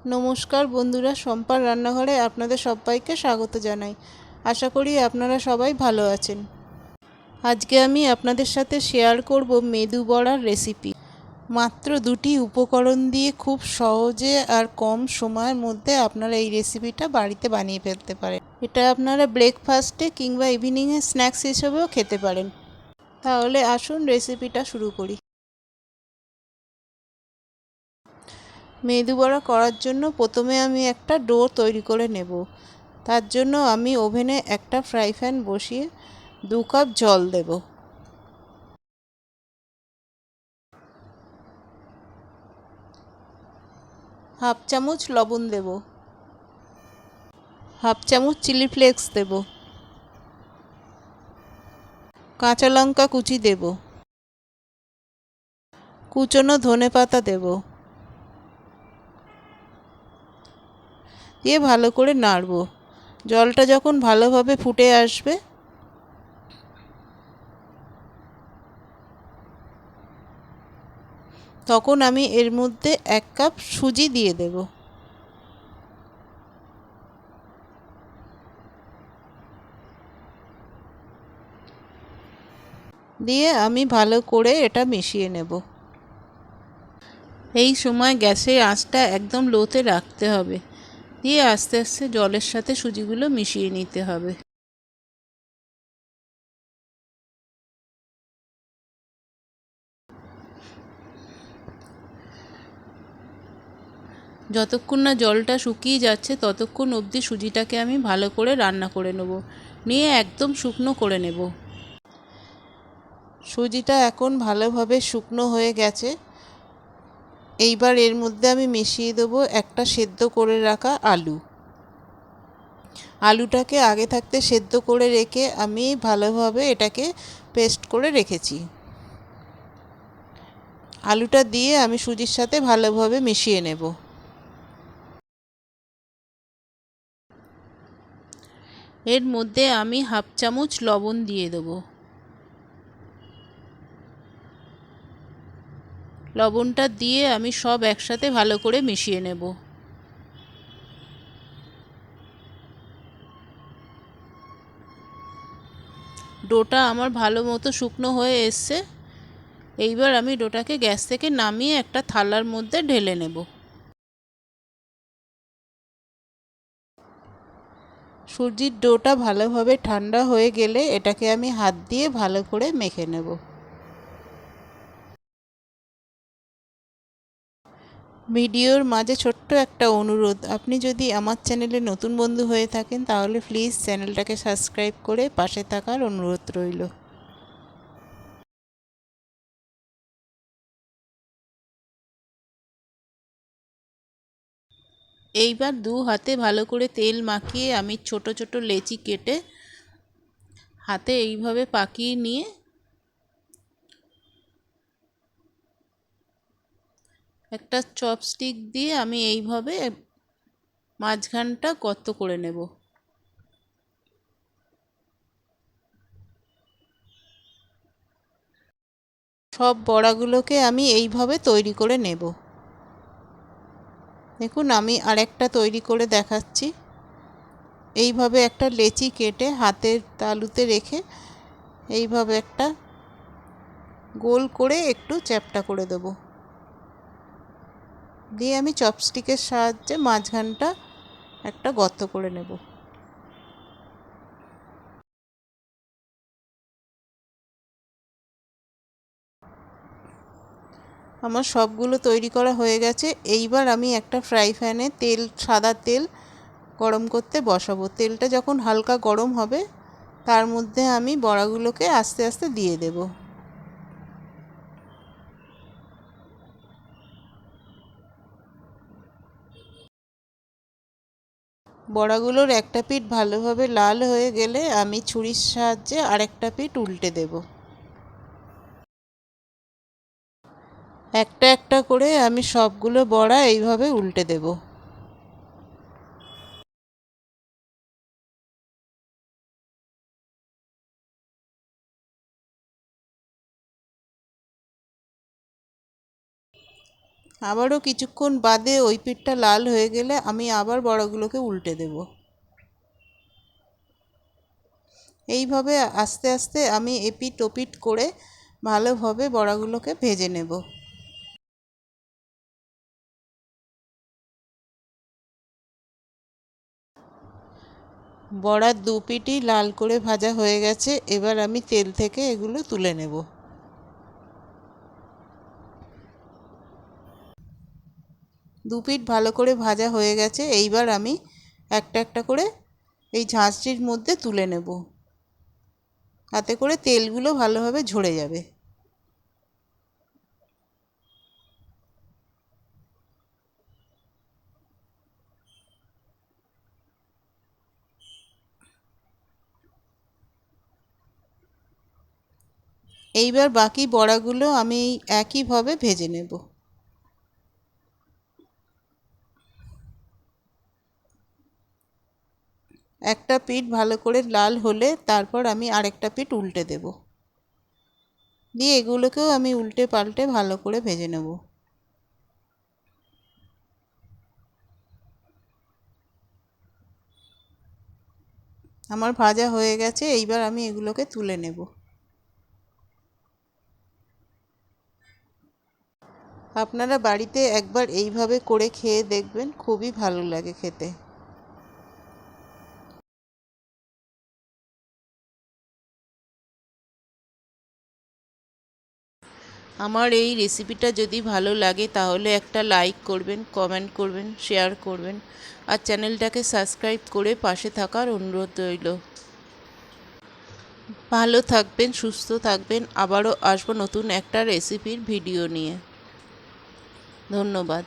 নমস্কার বন্ধুরা, শম্পার রান্নাঘরে আপনাদের সবাইকে স্বাগত জানাই। আশা করি আপনারা সবাই ভালো আছেন। আজকে আমি আপনাদের সাথে শেয়ার করব মেদু বড়ার রেসিপি। মাত্র দুটি উপকরণ দিয়ে খুব সহজে আর কম সময়ের মধ্যে আপনারা এই রেসিপিটা বাড়িতে বানিয়ে ফেলতে পারেন। এটা আপনারা ব্রেকফাস্টে কিংবা ইভিনিংয়ে স্ন্যাক্স হিসেবেও খেতে পারেন। তাহলে আসুন রেসিপিটা শুরু করি। মেদু বড়া করার জন্য প্রথমে আমি একটা ডো তৈরি করে নেব। তার জন্য আমি ওভেনে একটা ফ্রাই প্যান বসিয়ে 2 কাপ জল দেব। হাফ চামচ লবণ দেব, হাফ চামচ চিলি ফ্লেক্স দেব, কাঁচা লঙ্কা কুচি দেব, কুচনো ধনেপাতা দেব, দিয়ে ভালো করে নাড়ব। জলটা যখন ভালোভাবে ফুটে আসবে তখন আমি এর মধ্যে 1 কাপ সুজি দিয়ে দেব। দিয়ে আমি ভালো করে এটা মিশিয়ে নেব। এই সময় গ্যাসের আঁচটা একদম লোতে রাখতে হবে। দিয়ে আস্তে আস্তে জলের সাথে সুজিগুলো মিশিয়ে নিতে হবে। যতক্ষণ না জলটা শুকিয়ে যাচ্ছে ততক্ষণ অবধি সুজিটাকে আমি ভালো করে রান্না করে নেব, নিয়ে একদম শুকনো করে নেব। সুজিটা এখন ভালোভাবে শুকনো হয়ে গেছে। এইবার এর মধ্যে আমি মিশিয়ে দেবো একটা সেদ্ধ করে রাখা আলু। আলুটাকে আগে থাকতে সেদ্ধ করে রেখে আমি ভালোভাবে এটাকে পেস্ট করে রেখেছি। আলুটা দিয়ে আমি সুজির সাথে ভালোভাবে মিশিয়ে নেব। এর মধ্যে আমি হাফ চামচ লবণ দিয়ে দেবো। লবণটা দিয়ে আমি সব একসাথে ভালো করে মিশিয়ে নেব। ডোটা আমার ভালো মতো শুকনো হয়ে এসছে। এইবার আমি ডোটাকে গ্যাস থেকে নামিয়ে একটা থালার মধ্যে ঢেলে নেব। সুজির ডোটা ভালোভাবে ঠান্ডা হয়ে গেলে এটাকে আমি হাত দিয়ে ভালো করে মেখে নেব। ভিডিওর মাঝে ছোট্ট একটা অনুরোধ, আপনি যদি আমার চ্যানেলে নতুন বন্ধু হয়ে থাকেন তাহলে প্লিজ চ্যানেলটাকে সাবস্ক্রাইব করে পাশে থাকার অনুরোধ রইল। এইবার দু হাতে ভালো করে তেল মাখিয়ে আমি ছোট ছোট লেচি কেটে হাতে এইভাবে পাকিয়ে নিয়ে একটা চপস্টিক দিয়ে আমি এইভাবে মাঝখানটা গর্ত করে নেব। সব বড়াগুলোকে আমি এইভাবে তৈরি করে নেব। দেখুন আমি আরেকটা তৈরি করে দেখাচ্ছি। এইভাবে একটা লেচি কেটে হাতের তালুতে রেখে এইভাবে একটা গোল করে একটু চ্যাপ্টা করে দেব। দিয়ে আমি চপস্টিকের সাহায্যে মাঝখানটা একটা গর্ত করে নেব। আমার সবগুলো তৈরি করা হয়ে গেছে। এইবার আমি একটা ফ্রাই প্যানে সাদা তেল গরম করতে বসাবো। তেলটা যখন হালকা গরম হবে তার মধ্যে আমি বড়াগুলোকে আস্তে আস্তে দিয়ে দেব। বড়াগুলোর একটা পিঠ ভালোভাবে লাল হয়ে গেলে আমি ছুরির সাহায্যে আরেকটা পিঠ উল্টে দেব। একটা একটা করে আমি সবগুলো বড়া এইভাবে উল্টে দেব। আবারও কিছুক্ষণ বাদে ওই পিঠটা লাল হয়ে গেলে আমি আবার বড়াগুলোকে উল্টে দেব। এইভাবে আস্তে আস্তে আমি এপিট ওপিট করে ভালোভাবে বড়াগুলোকে ভেজে নেব। বড়ার দু পিঠই লাল করে ভাজা হয়ে গেছে। এবার আমি তেল থেকে এগুলো তুলে নেব। দু পিঠ ভালো করে ভাজা হয়ে গেছে। এইবার আমি একটা একটা করে এই ঝাঁঝরির মধ্যে তুলে নেব, তাতে করে তেলগুলো ভালোভাবে ঝরে যাবে। এইবার বাকি বড়াগুলো আমি একইভাবে ভেজে নেব। একটা পিঠ ভালো করে লাল হলে তারপর আমি আরেকটা পিঠ উল্টে দেব, দিয়ে এগুলোকেও আমি উল্টে পাল্টে ভালো করে ভেজে নেব। আমার ভাজা হয়ে গেছে। এইবার আমি এগুলোকে তুলে নেব। আপনারা বাড়িতে একবার এইভাবে করে খেয়ে দেখবেন, খুবই ভালো লাগে খেতে। আমার এই রেসিপিটা যদি ভালো লাগে তাহলে একটা লাইক করবেন, কমেন্ট করবেন, শেয়ার করবেন আর চ্যানেলটাকে সাবস্ক্রাইব করে পাশে থাকার অনুরোধ রইল। ভালো থাকবেন, সুস্থ থাকবেন। আবারও আসবো নতুন একটা রেসিপির ভিডিও নিয়ে। ধন্যবাদ।